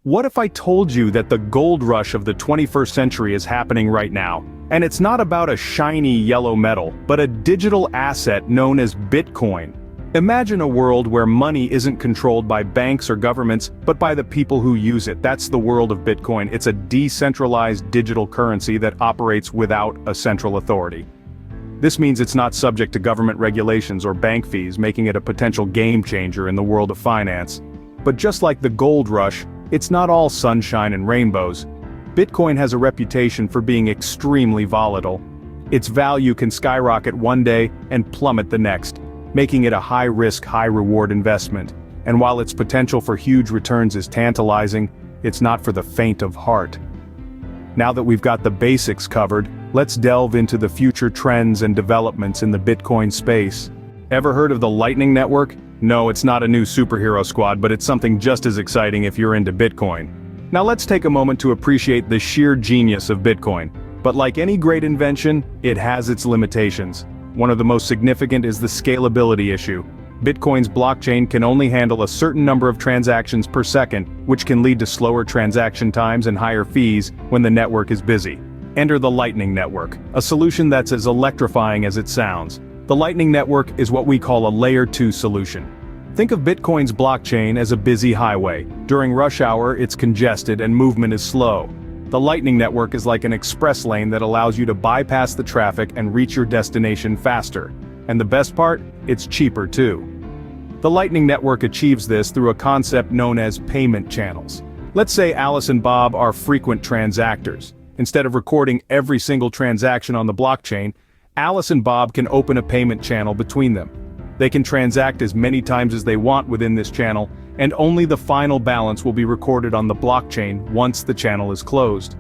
What if I told you that the gold rush of the 21st century is happening right now? And it's not about a shiny yellow metal, but a digital asset known as Bitcoin. Imagine a world where money isn't controlled by banks or governments, but by the people who use it. That's the world of Bitcoin. It's a decentralized digital currency that operates without a central authority. This means it's not subject to government regulations or bank fees, making it a potential game changer in the world of finance. But just like the gold rush, it's not all sunshine and rainbows. Bitcoin has a reputation for being extremely volatile. Its value can skyrocket one day and plummet the next, making it a high-risk, high-reward investment. And while its potential for huge returns is tantalizing, it's not for the faint of heart. Now that we've got the basics covered, let's delve into the future trends and developments in the Bitcoin space. Ever heard of the Lightning Network? No, it's not a new superhero squad, but it's something just as exciting if you're into Bitcoin. Now let's take a moment to appreciate the sheer genius of Bitcoin. But like any great invention, it has its limitations. One of the most significant is the scalability issue. Bitcoin's blockchain can only handle a certain number of transactions per second, which can lead to slower transaction times and higher fees when the network is busy. Enter the Lightning Network, a solution that's as electrifying as it sounds. The Lightning Network is what we call a Layer 2 solution. Think of Bitcoin's blockchain as a busy highway. During rush hour, it's congested and movement is slow. The Lightning Network is like an express lane that allows you to bypass the traffic and reach your destination faster. And the best part? It's cheaper too. The Lightning Network achieves this through a concept known as payment channels. Let's say Alice and Bob are frequent transactors. Instead of recording every single transaction on the blockchain, Alice and Bob can open a payment channel between them. They can transact as many times as they want within this channel, and only the final balance will be recorded on the blockchain once the channel is closed.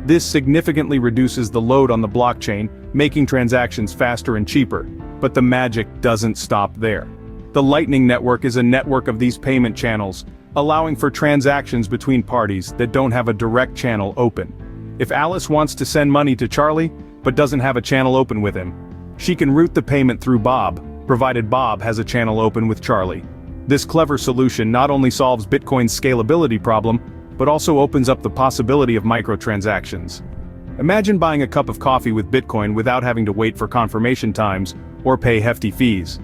This significantly reduces the load on the blockchain, making transactions faster and cheaper. But the magic doesn't stop there. The Lightning Network is a network of these payment channels, allowing for transactions between parties that don't have a direct channel open. If Alice wants to send money to Charlie, but doesn't have a channel open with him, she can route the payment through Bob, provided Bob has a channel open with Charlie. This clever solution not only solves Bitcoin's scalability problem, but also opens up the possibility of microtransactions. Imagine buying a cup of coffee with Bitcoin without having to wait for confirmation times or pay hefty fees.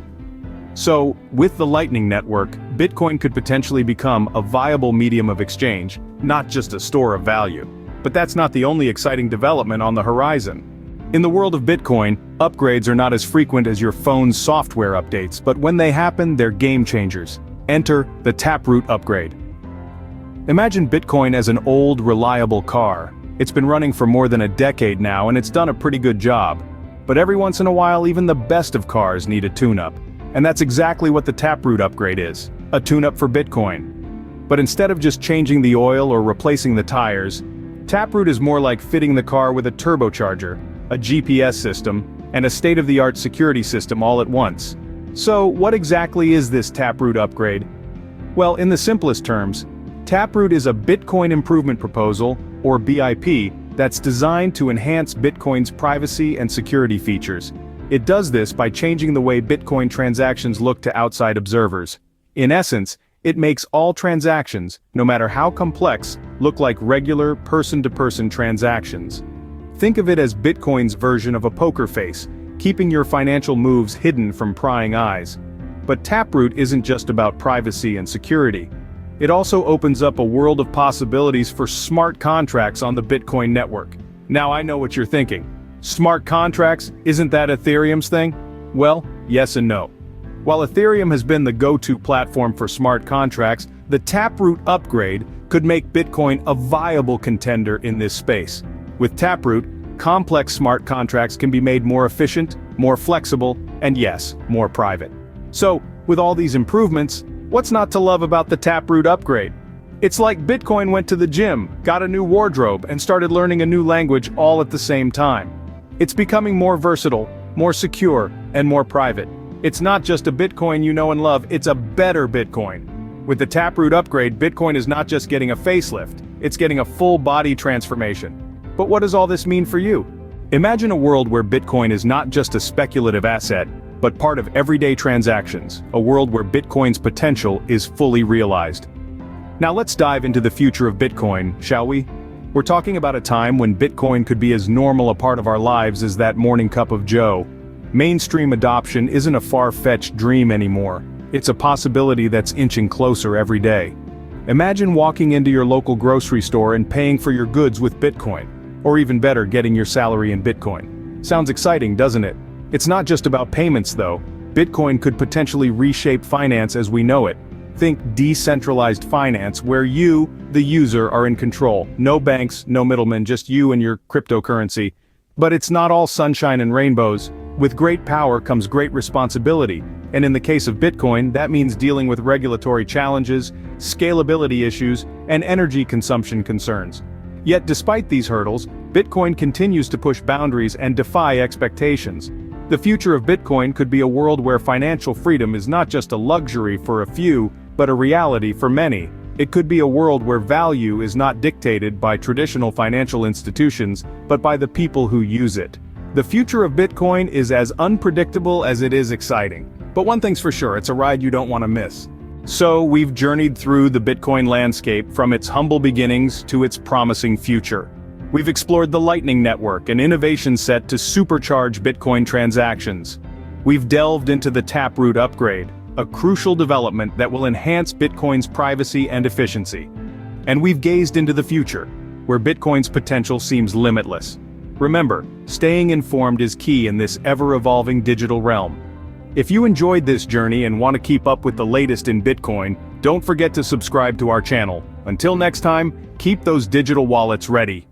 So, with the Lightning Network, Bitcoin could potentially become a viable medium of exchange, not just a store of value. But that's not the only exciting development on the horizon. In the world of Bitcoin, upgrades are not as frequent as your phone's software updates, but when they happen, they're game changers. Enter the Taproot upgrade. Imagine Bitcoin as an old, reliable car. It's been running for more than a decade now, and it's done a pretty good job. But every once in a while, even the best of cars need a tune-up. And that's exactly what the Taproot upgrade is, a tune-up for Bitcoin. But instead of just changing the oil or replacing the tires, Taproot is more like fitting the car with a turbocharger, a GPS system, and a state-of-the-art security system all at once. So, what exactly is this Taproot upgrade? Well, in the simplest terms, Taproot is a Bitcoin Improvement Proposal, or BIP, that's designed to enhance Bitcoin's privacy and security features. It does this by changing the way Bitcoin transactions look to outside observers. In essence, it makes all transactions, no matter how complex, look like regular person-to-person transactions. Think of it as Bitcoin's version of a poker face, keeping your financial moves hidden from prying eyes. But Taproot isn't just about privacy and security. It also opens up a world of possibilities for smart contracts on the Bitcoin network. Now I know what you're thinking. Smart contracts, isn't that Ethereum's thing? Well, yes and no. While Ethereum has been the go-to platform for smart contracts, the Taproot upgrade could make Bitcoin a viable contender in this space. With Taproot, complex smart contracts can be made more efficient, more flexible, and yes, more private. So, with all these improvements, what's not to love about the Taproot upgrade? It's like Bitcoin went to the gym, got a new wardrobe, and started learning a new language all at the same time. It's becoming more versatile, more secure, and more private. It's not just a Bitcoin you know and love, it's a better Bitcoin. With the Taproot upgrade, Bitcoin is not just getting a facelift, it's getting a full-body transformation. But what does all this mean for you? Imagine a world where Bitcoin is not just a speculative asset, but part of everyday transactions, a world where Bitcoin's potential is fully realized. Now let's dive into the future of Bitcoin, shall we? We're talking about a time when Bitcoin could be as normal a part of our lives as that morning cup of joe. Mainstream adoption isn't a far-fetched dream anymore. It's a possibility that's inching closer every day. Imagine walking into your local grocery store and paying for your goods with Bitcoin. Or even better, getting your salary in Bitcoin. Sounds exciting, doesn't it? It's not just about payments though. Bitcoin could potentially reshape finance as we know it. Think decentralized finance, where you, the user, are in control. No banks, no middlemen, just you and your cryptocurrency. But it's not all sunshine and rainbows. With great power comes great responsibility. And in the case of Bitcoin, that means dealing with regulatory challenges, scalability issues, and energy consumption concerns. Yet despite these hurdles, Bitcoin continues to push boundaries and defy expectations. The future of Bitcoin could be a world where financial freedom is not just a luxury for a few, but a reality for many. It could be a world where value is not dictated by traditional financial institutions, but by the people who use it. The future of Bitcoin is as unpredictable as it is exciting. But one thing's for sure, it's a ride you don't want to miss. So we've journeyed through the Bitcoin landscape from its humble beginnings to its promising future. We've explored the Lightning Network, an innovation set to supercharge Bitcoin transactions. We've delved into the Taproot upgrade, a crucial development that will enhance Bitcoin's privacy and efficiency. And we've gazed into the future, where Bitcoin's potential seems limitless. Remember, staying informed is key in this ever-evolving digital realm. If you enjoyed this journey and want to keep up with the latest in Bitcoin, don't forget to subscribe to our channel. Until next time, keep those digital wallets ready.